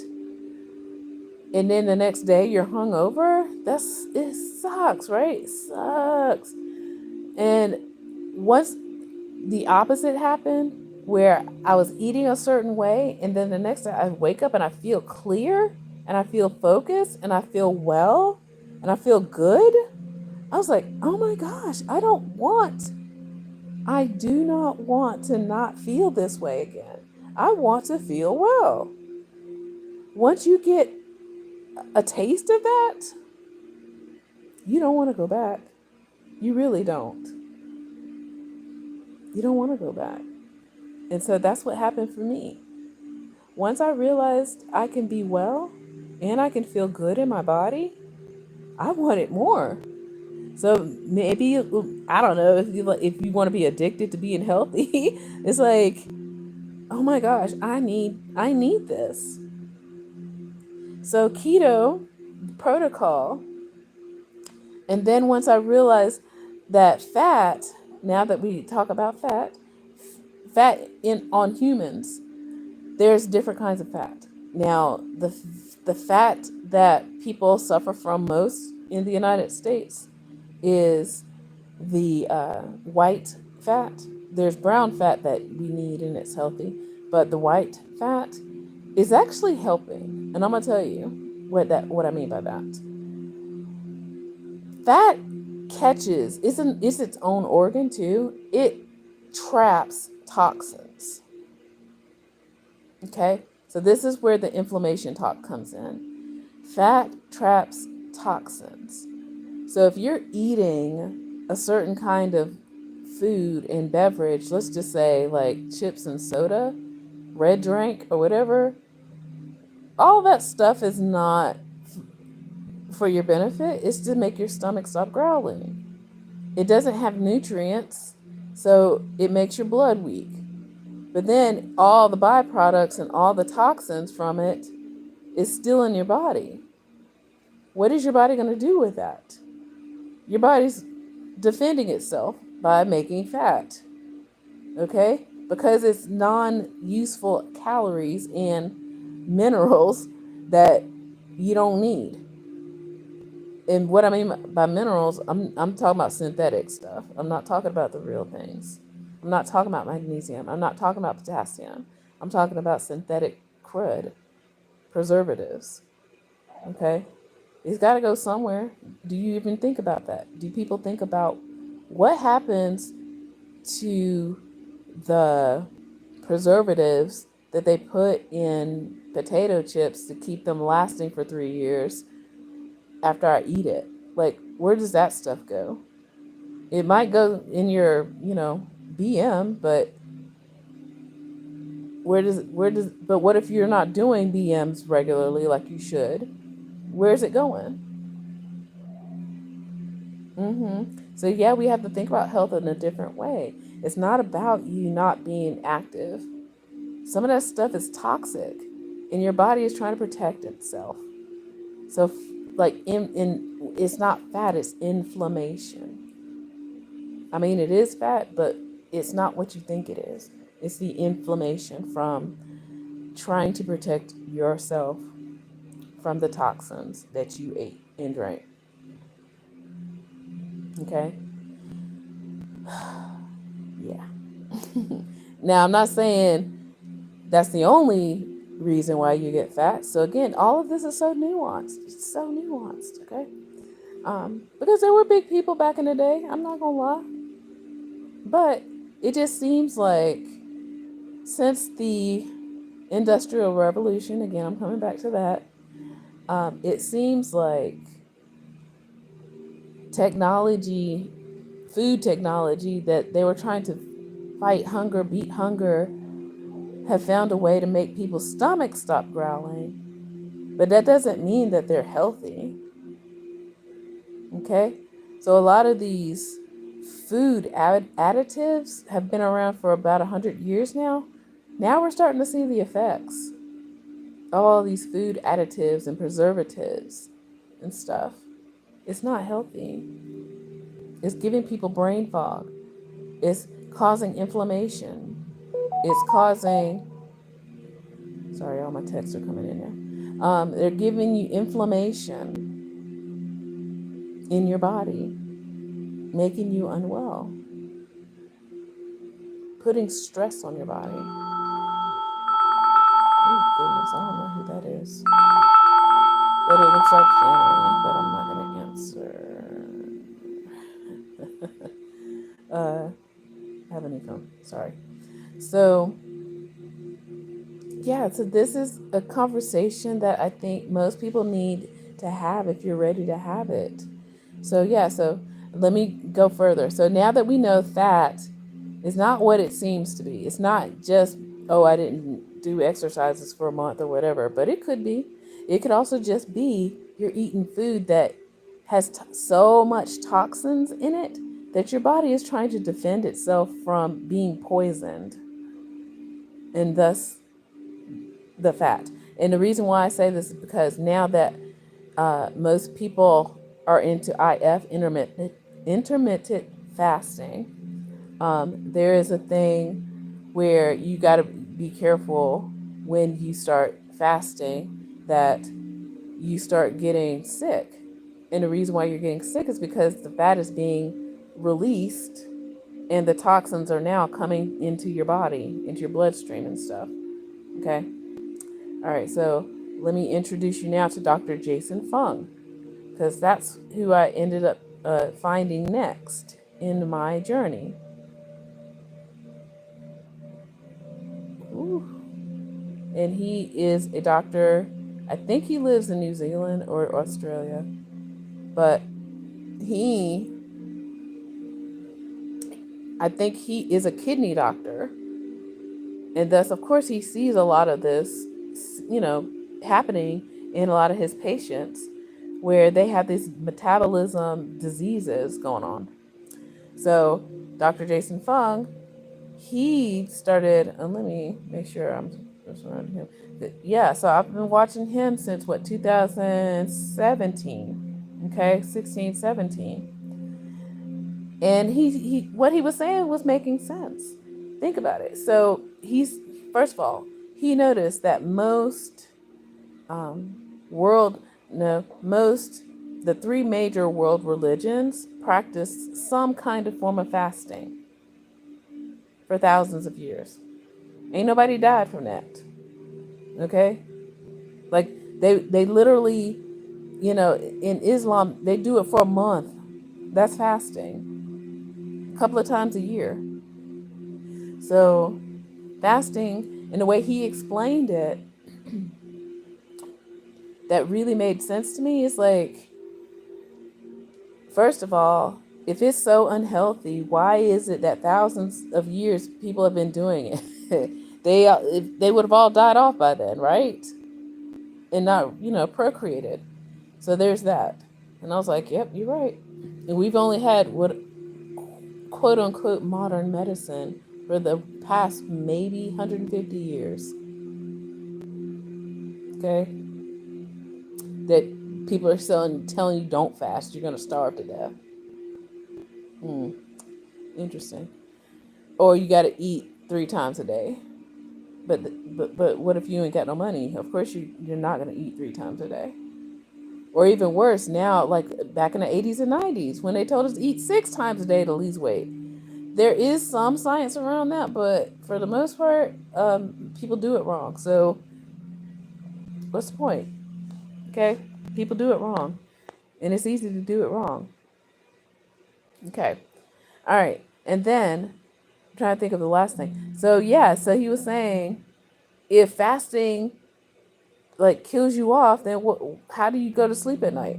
and then the next day you're hungover, it sucks, right? It sucks. And once the opposite happened, where I was eating a certain way, and then the next day I wake up and I feel clear, and I feel focused, and I feel well, and I feel good. I was like, oh my gosh, I do not want to not feel this way again. I want to feel well. Once you get a taste of that, you don't want to go back. You really don't. You don't want to go back. And so that's what happened for me. Once I realized I can be well and I can feel good in my body, I wanted more. So maybe, I don't know, if you want to be addicted to being healthy, it's like, oh my gosh, I need this. So keto protocol. And then once I realized that now that we talk about fat in on humans, There's different kinds of fat. Now, the fat that people suffer from most in the United States is the white fat. There's brown fat that we need and it's healthy, but the white fat is actually helping. And I'm gonna tell you what I mean by that. Fat catches it's its own organ too. It traps toxins. Okay? So this is where the inflammation talk comes in. Fat traps toxins. So if you're eating a certain kind of food and beverage, let's just say like chips and soda, red drink or whatever, all that stuff is not for your benefit. It's to make your stomach stop growling. It doesn't have nutrients, so it makes your blood weak. But then all the byproducts and all the toxins from it is still in your body. What is your body going to do with that? Your body's defending itself by making fat. Okay? Because it's non-useful calories and minerals that you don't need. And what I mean by minerals, I'm talking about synthetic stuff. I'm not talking about the real things. I'm not talking about magnesium. I'm not talking about potassium. I'm talking about synthetic crud, preservatives. Okay? It's got to go somewhere. Do you even think about that? Do people think about what happens to the preservatives that they put in potato chips to keep them lasting for 3 years after I eat it? Like, where does that stuff go? It might go in your, BM, but but what if you're not doing BMs regularly like you should? Where's it going? So yeah, we have to think about health in a different way. It's not about you not being active. Some of that stuff is toxic, and your body is trying to protect itself. So, like, it's not fat; it's inflammation. I mean, it is fat, but it's not what you think it is. It's the inflammation from trying to protect yourself from the toxins that you ate and drank. Okay? Yeah. Now, I'm not saying that's the only reason why you get fat. So, again, all of this is so nuanced. It's so nuanced, okay? Because there were big people back in the day, I'm not going to lie. But it just seems like since the Industrial Revolution, again, I'm coming back to that, it seems like technology, food technology, that they were trying to fight hunger, beat hunger, have found a way to make people's stomachs stop growling. But that doesn't mean that they're healthy. Okay? So a lot of these food additives have been around for about 100 years now. Now we're starting to see the effects of all these food additives and preservatives and stuff. It's not healthy. It's giving people brain fog. It's causing inflammation. It's causing, sorry, all my texts are coming in there. They're giving you inflammation in your body, making you unwell, putting stress on your body. Oh, goodness, I don't know who that is. But it looks like family, but I'm not going to answer. I have an income, sorry. So, yeah, so this is a conversation that I think most people need to have if you're ready to have it. So, yeah, so let me go further. So now that we know fat is not what it seems to be, it's not just, oh, I didn't do exercises for a month or whatever, but it could be. It could also just be you're eating food that has so much toxins in it that your body is trying to defend itself from being poisoned, and thus the fat. And the reason why I say this is because now that most people are into IF, intermittent fasting, there is a thing where you got to be careful when you start fasting that you start getting sick. And the reason why you're getting sick is because the fat is being released and the toxins are now coming into your body, into your bloodstream and stuff. Okay. All right. So let me introduce you now to Dr. Jason Fung, because that's who I ended up finding next in my journey. Ooh. And he is a doctor. I think he lives in New Zealand or Australia, but I think he is a kidney doctor. And thus, of course, he sees a lot of this, happening in a lot of his patients where they have these metabolism diseases going on. So Dr. Jason Fung, he started, and let me make sure I'm around him. Yeah, so I've been watching him since 2017. Okay, 16, 17. And he what he was saying was making sense. Think about it. So first of all, he noticed that most the three major world religions practice some kind of form of fasting for thousands of years. Ain't nobody died from that. Okay? Like they literally, in Islam, they do it for a month. That's fasting. A couple of times a year. So fasting, and the way he explained it, that really made sense to me is like, first of all, if it's so unhealthy, why is it that thousands of years people have been doing it? They would have all died off by then, right? And not, procreated. So there's that. And I was like, yep, you're right. And we've only had what quote unquote modern medicine for the past maybe 150 years. Okay? That people are telling you don't fast, you're going to starve to death. Interesting. Or you got to eat 3 times a day. But what if you ain't got no money? Of course you're not going to eat 3 times a day. Or even worse, now, like back in the 80s and 90s, when they told us to eat 6 times a day to lose weight. There is some science around that, but for the most part, people do it wrong. So what's the point? Okay? People do it wrong. And it's easy to do it wrong. Okay. All right. And then I'm trying to think of the last thing. So yeah, so he was saying if fasting like kills you off, then how do you go to sleep at night?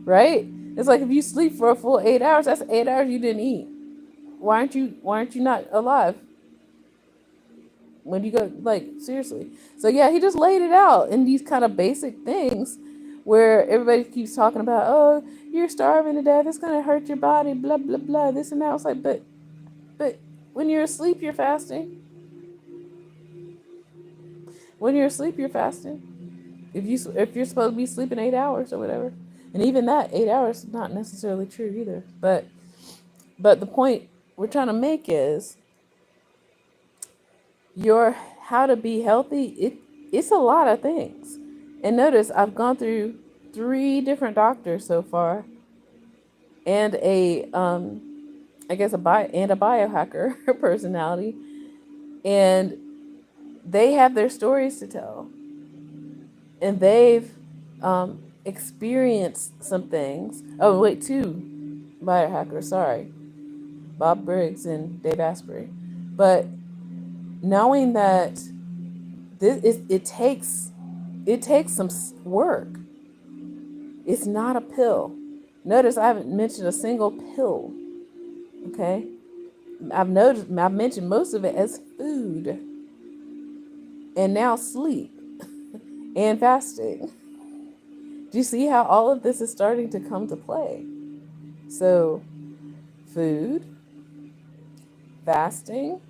Right? It's like if you sleep for a full 8 hours, that's 8 hours you didn't eat. Why aren't you not alive? When you go, like, seriously. So yeah, he just laid it out in these kind of basic things where everybody keeps talking about, oh, you're starving to death, it's gonna hurt your body, blah blah blah, this and that. It's like, but when you're asleep, you're fasting. When you're asleep, you're fasting. If you're supposed to be sleeping 8 hours or whatever, and even that 8 hours is not necessarily true either. But the point we're trying to make is how to be healthy. It's a lot of things. And notice I've gone through 3 different doctors so far, and a biohacker personality, and they have their stories to tell, and they've experienced some things. Oh wait, 2 biohackers. Sorry, Bob Briggs and Dave Asprey. But knowing that it takes some work. It's not a pill. Notice I haven't mentioned a single pill. Okay? I've mentioned most of it as food. And now sleep and fasting. Do you see how all of this is starting to come to play? So, food, fasting,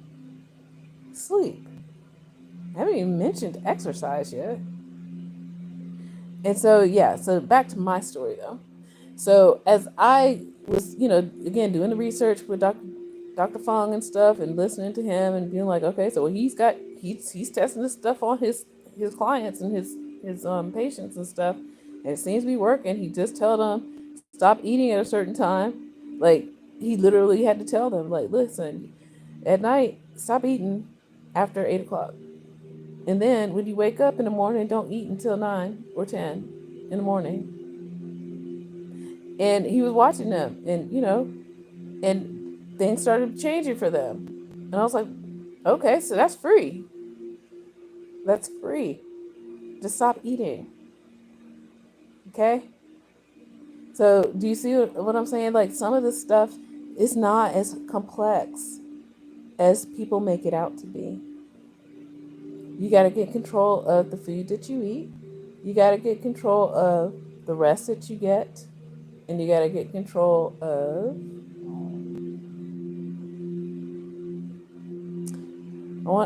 sleep. I haven't even mentioned exercise yet. And so, yeah, so back to my story though. So as I was, again, doing the research with Dr. Fung and stuff and listening to him and being like, okay, so he's got he's testing this stuff on his clients and his patients and stuff, and it seems to be working. He just tell them stop eating at a certain time. Like he literally had to tell them, like, listen, at night stop eating after 8 o'clock, and then when you wake up in the morning, don't eat until 9 or 10 in the morning. And he was watching them, and and things started changing for them. And I was like, okay, so that's free. That's free. Just stop eating. Okay? So, do you see what I'm saying? Like, some of this stuff is not as complex as people make it out to be. You got to get control of the food that you eat. You got to get control of the rest that you get. And you got to get control of.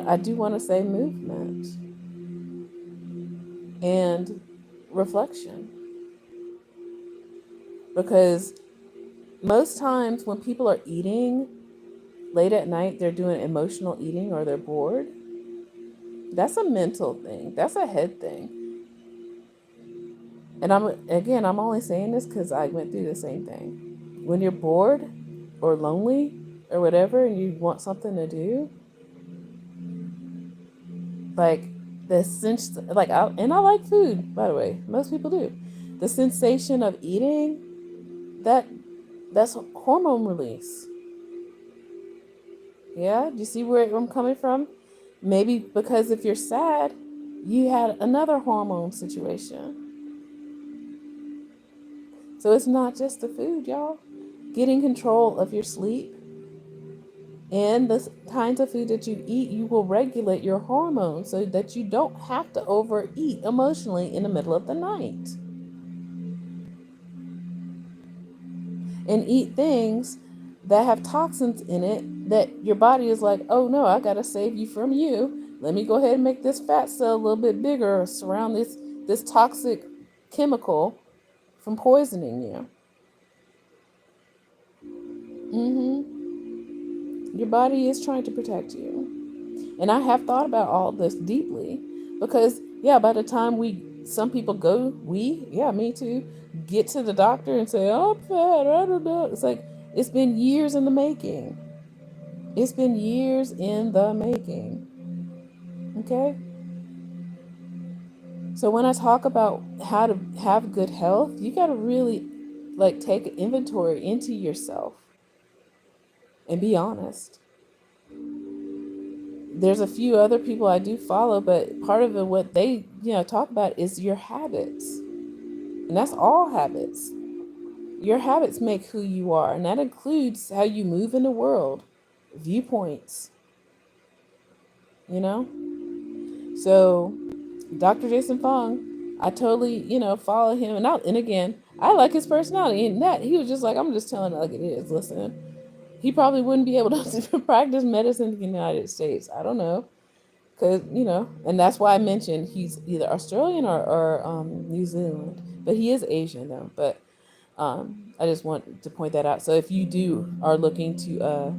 I do want to say movement and reflection. Because most times when people are eating late at night, they're doing emotional eating or they're bored. That's a mental thing. That's a head thing. And I'm only saying this because I went through the same thing. When you're bored or lonely or whatever, and you want something to do, like the sense, like and I like food, by the way. Most people do. The sensation of eating, that's hormone release. Yeah, do you see where I'm coming from? Maybe because if you're sad, you had another hormone situation. So it's not just the food, y'all. Getting control of your sleep and the kinds of food that you eat, you will regulate your hormones so that you don't have to overeat emotionally in the middle of the night. And eat things that have toxins in it that your body is like, oh no, I gotta save you from you. Let me go ahead and make this fat cell a little bit bigger or surround this toxic chemical from poisoning you. Your body is trying to protect you. And I have thought about all this deeply because, yeah, by the time some people me too, get to the doctor and say, oh, I'm fat, I don't know. It's like, it's been years in the making. It's been years in the making. Okay? So when I talk about how to have good health, you got to really take inventory into yourself and be honest. There's a few other people I do follow, but part of it, what they talk about is your habits, and that's all habits. Your habits make who you are, and that includes how you move in the world, viewpoints. So Dr. Jason Fung, I totally follow him, and again, I like his personality, and that he was just like, I'm just telling it like it is. Listen, he probably wouldn't be able to practice medicine in the United States. I don't know. Because, and that's why I mentioned he's either Australian or New Zealand. But he is Asian, though. But I just want to point that out. So if you are looking to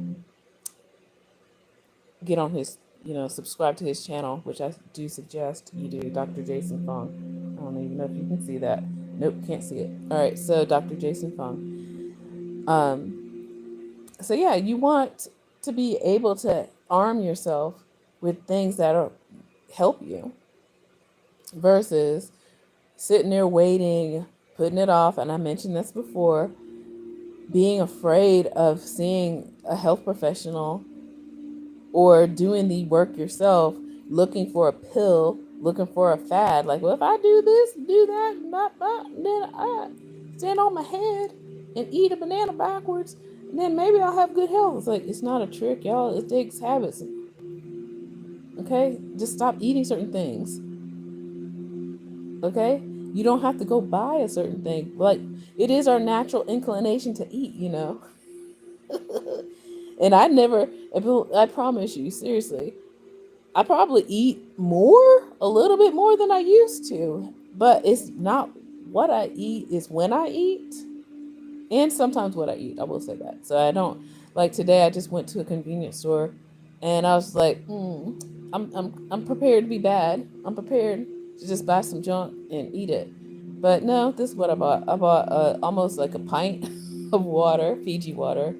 get on his, subscribe to his channel, which I do suggest you do, Dr. Jason Fung. I don't even know if you can see that. Nope, can't see it. All right, so Dr. Jason Fung. So yeah, you want to be able to arm yourself with things that help you versus sitting there waiting, putting it off. And I mentioned this before, being afraid of seeing a health professional or doing the work yourself, looking for a pill, looking for a fad. Like, well, if I do this, do that, then I stand on my head and eat a banana backwards, and then maybe I'll have good health. It's like, it's not a trick, y'all. It takes habits. Okay? Just stop eating certain things. Okay? You don't have to go buy a certain thing. Like, it is our natural inclination to eat, And I promise you, seriously, I probably eat a little bit more than I used to. But it's not what I eat, it's when I eat. And sometimes what I eat, I will say that. So I don't, like today I just went to a convenience store And I was like, I'm prepared to be bad. I'm prepared to just buy some junk and eat it. But no, this is what I bought. I bought almost like a pint of water, Fiji water,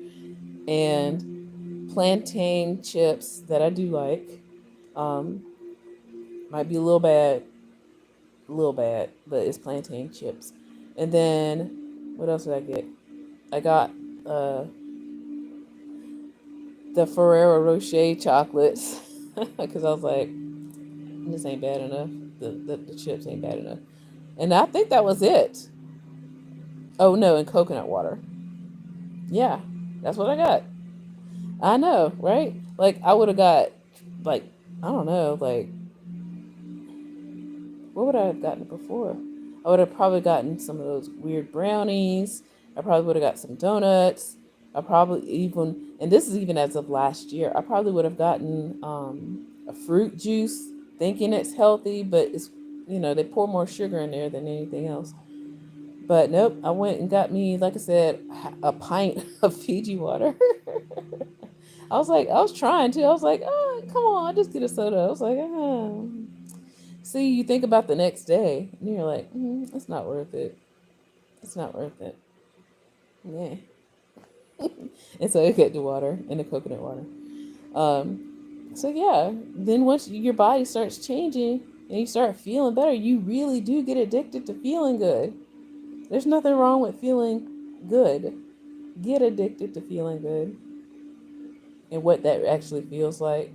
and plantain chips that I do like. Um, might be a little bad, but it's plantain chips. And then what else did I get? I got uh, the Ferrero Rocher chocolates because I was like, this ain't bad enough. The chips ain't bad enough. And I think that was it. Oh no, and coconut water. Yeah, that's what I got. I know, right? Like I would have got like I don't know, like what would I have gotten before? I would have probably gotten some of those weird brownies. I probably would have got some donuts. I probably even, and this is even as of last year, I probably would have gotten a fruit juice, thinking it's healthy, but it's, they pour more sugar in there than anything else. But nope, I went and got me, like I said, a pint of Fiji water. I was trying to. I was like, oh, come on, just get a soda. I was like, oh. See, you think about the next day, and you're like, it's not worth it. It's not worth it. Yeah. And so I get the water and the coconut water. So yeah, then once your body starts changing and you start feeling better, you really do get addicted to feeling good. There's nothing wrong with feeling good. Get addicted to feeling good and what that actually feels like.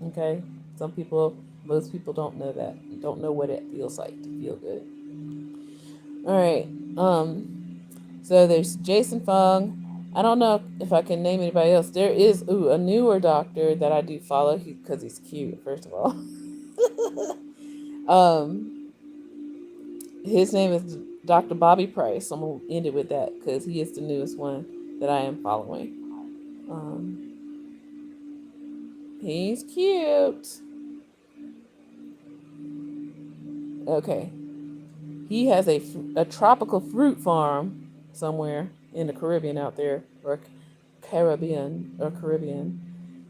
Okay? Most people don't know that. Don't know what it feels like to feel good. All right. So there's Jason Fung. I don't know if I can name anybody else. There is a newer doctor that I do follow because he's cute. First of all, um, his name is Dr. Bobby Price. I'm gonna end it with that because he is the newest one that I am following. Um, he's cute. Okay, he has a tropical fruit farm somewhere in the Caribbean out there, or Caribbean.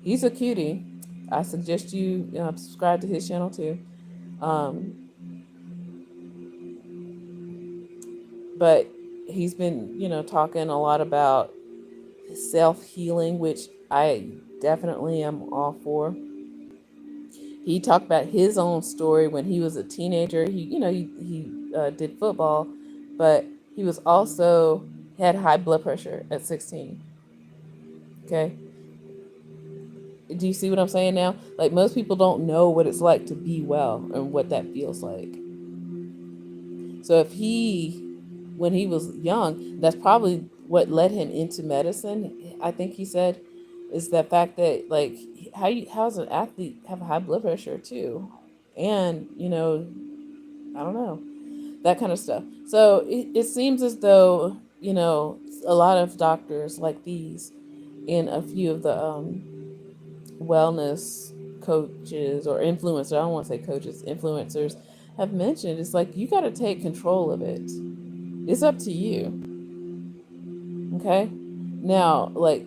He's a cutie. I suggest you subscribe to his channel too. Um, but he's been, talking a lot about self healing, which I definitely am all for. He talked about his own story when he was a teenager. He did football, but he was also had high blood pressure at 16. Okay, do you see what I'm saying now? Like most people don't know what it's like to be well and what that feels like. So if when he was young, that's probably what led him into medicine. I think he said, is the fact that like how's an athlete have high blood pressure too, and I don't know, that kind of stuff. So it seems as though a lot of doctors like these and a few of the wellness coaches or influencers, I don't want to say coaches, influencers, have mentioned it's like you got to take control of it. It's up to you. Okay. Now, like,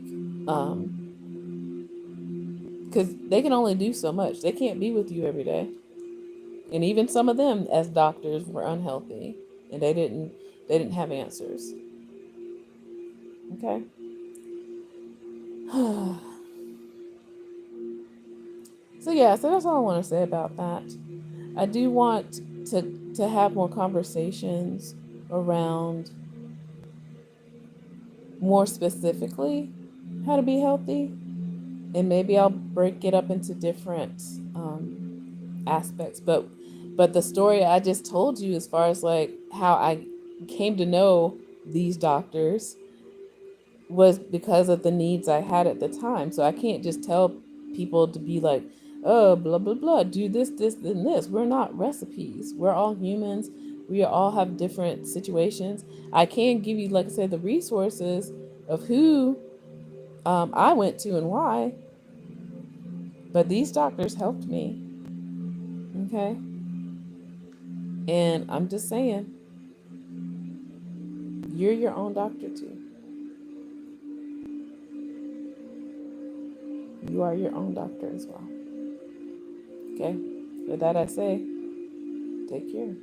because they can only do so much. They can't be with you every day. And even some of them, as doctors, were unhealthy, and they didn't have answers. Okay. So yeah, so that's all I want to say about that. I do want to have more conversations around more specifically how to be healthy, and maybe I'll break it up into different aspects. But the story I just told you, as far as like how I came to know these doctors, was because of the needs I had at the time. So I can't just tell people to be like, oh, blah, blah, blah, do this, and this. We're not recipes. We're all humans. We all have different situations. I can give you, like I said, the resources of who I went to and why, but these doctors helped me. Okay. And I'm just saying, you're your own doctor too. You are your own doctor as well. Okay? With that, I say, take care.